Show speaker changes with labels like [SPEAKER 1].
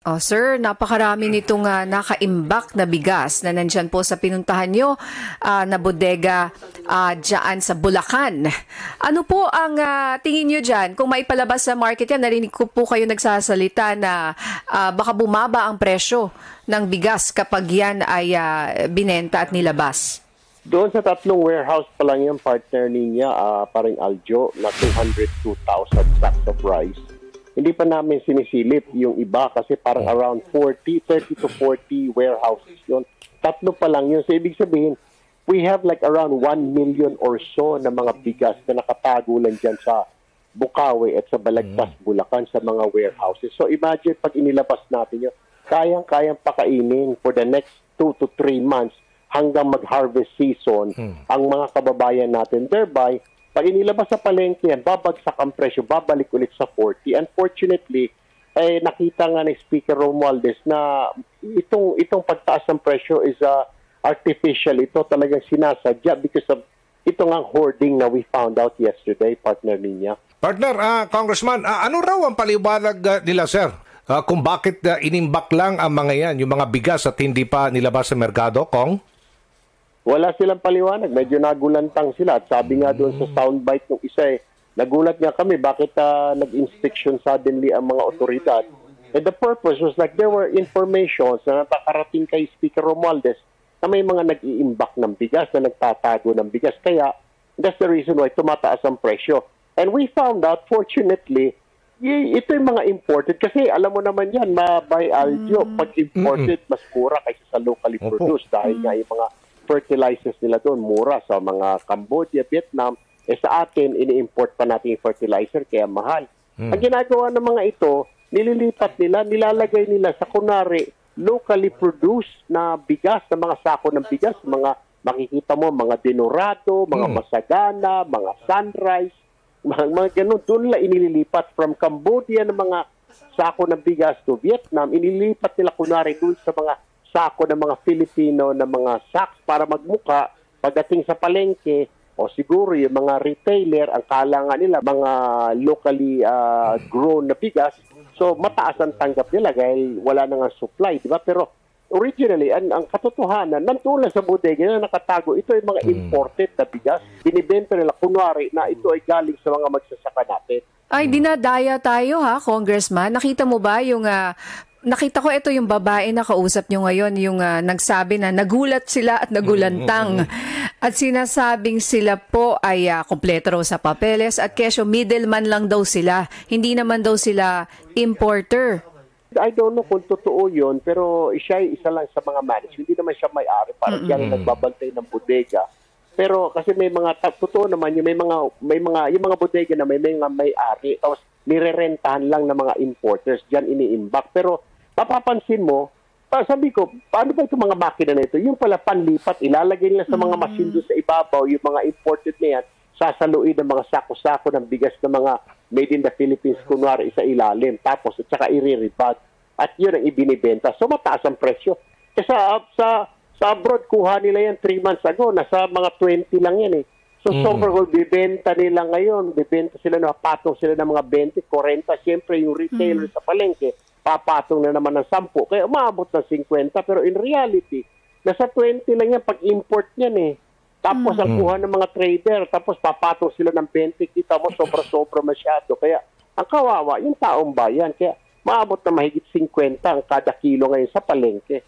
[SPEAKER 1] Oh, sir, napakarami nitong nakaimbak na bigas na nandyan po sa pinuntahan nyo na bodega dyan sa Bulacan. Ano po ang tingin nyo dyan? Kung maipalabas sa market yan, narinig ko po kayo nagsasalita na baka bumaba ang presyo ng bigas kapag yan ay binenta at nilabas.
[SPEAKER 2] Doon sa tatlong warehouse pa lang yung partner niya, parang Aljo, na 202,000 sacks of rice. Hindi pa namin sinisilip yung iba kasi parang around 30 to 40 warehouses yun. Tatlo pa lang yun. So, ibig sabihin, we have like around 1 million or so na mga bigas na nakatago lang dyan sa Bukawi at sa Balagtas, Bulacan sa mga warehouses. So, imagine pag inilabas natin yun, kayang-kayang pakainin for the next 2 to 3 months hanggang mag-harvest season ang mga kababayan natin. Thereby, pag inilabas sa palengke yan, babagsak ang presyo, babalik ulit sa 40. Unfortunately, nakita nga ni Speaker Romualdez na itong pagtaas ng presyo is artificial. Ito talagang sinasadya because of itong ang hoarding na we found out yesterday, partner niya.
[SPEAKER 3] Partner, Congressman, ano raw ang paliwanag nila, sir? Kung bakit inimbak lang ang mga yan, yung mga bigas at hindi pa nilabas sa merkado, Kong?
[SPEAKER 2] Wala silang paliwanag. Medyo nagulantang sila. At sabi nga doon sa soundbite ng isa, nagulat nga kami bakit nag-inspection suddenly ang mga otoridad. And the purpose was like there were informations na nakakarating kay Speaker Romualdez na may mga nag-iimbak ng bigas, na nagtatago ng bigas. Kaya that's the reason why tumataas ang presyo. And we found out, fortunately, ito yung mga imported. Kasi alam mo naman yan, by Aljo, pag imported, mas mura kaysa sa locally produced. Dahil nga yung mga fertilizers nila doon, mura sa mga Cambodia, Vietnam. Sa atin, ini-import pa natin yung fertilizer, kaya mahal. Ang ginagawa ng mga ito, nililipat nila, nilalagay nila sa kunwari, locally produced na bigas, na mga sako ng bigas, mga makikita mo, mga Denorado, mga Masagana, mga Sunrise, mga ganun. Doon nila inililipat from Cambodia ng mga sako ng bigas to Vietnam, inililipat nila kunwari doon sa mga sako ng mga Filipino na mga sacks para magmuka pagdating sa palengke o siguro yung mga retailer, ang kalangan nila, mga locally grown na bigas. So, mataas ang tanggap nila dahil wala na nga supply, di ba? Pero originally, ang katotohanan, nandun lang sa bodega na nakatago, ito ay mga imported na bigas. Binibenta nila, kunwari, na ito ay galing sa mga magsasaka natin.
[SPEAKER 1] Ay, dinadaya tayo ha, Congressman. Nakita mo ba yung... nakita ko ito yung babae na kausap nyo ngayon, yung nagsabi na nagulat sila at nagulantang. At sinasabing sila po ay kompleto raw sa papeles at kesyo middleman lang daw sila. Hindi naman daw sila importer.
[SPEAKER 2] I don't know kung totoo yun, pero siya ay isa lang sa mga management. Hindi naman siya may-ari, parang siya nagbabantay ng bodega. Pero kasi may mga, totoo naman, yung mga bodega na may mga may-ari, tapos nirerentahan lang ng mga importers, diyan iniimbak. Pero mapapansin mo, sabi ko, paano ba itong mga makina na ito? Yung pala panlipat, ilalagay nila sa mga machine doon sa ibabaw, yung mga imported na yan, sasaluin ng mga sako-sako ng bigas ng mga made in the Philippines, kunwari sa ilalim, tapos at saka i-rebag. At yun ang ibinibenta. So mataas ang presyo. Kasi sa abroad, kuha nila yan 3 months ago, nasa mga 20 lang yan eh. So sobrang bibenta nila ngayon, bibenta sila, napatong sila ng mga 20, 40, siyempre yung retailer sa palengke, papatong na naman ng 10, kaya umabot ng 50, pero in reality, nasa 20 lang yan pag import niyan eh. Tapos ang kuha ng mga trader, tapos papatong sila ng 20, kita mo sobra-sobra masyado. Kaya ang kawawa, yung taong bayan, kaya maabot na mahigit 50 ang kada kilo ngayon sa palengke.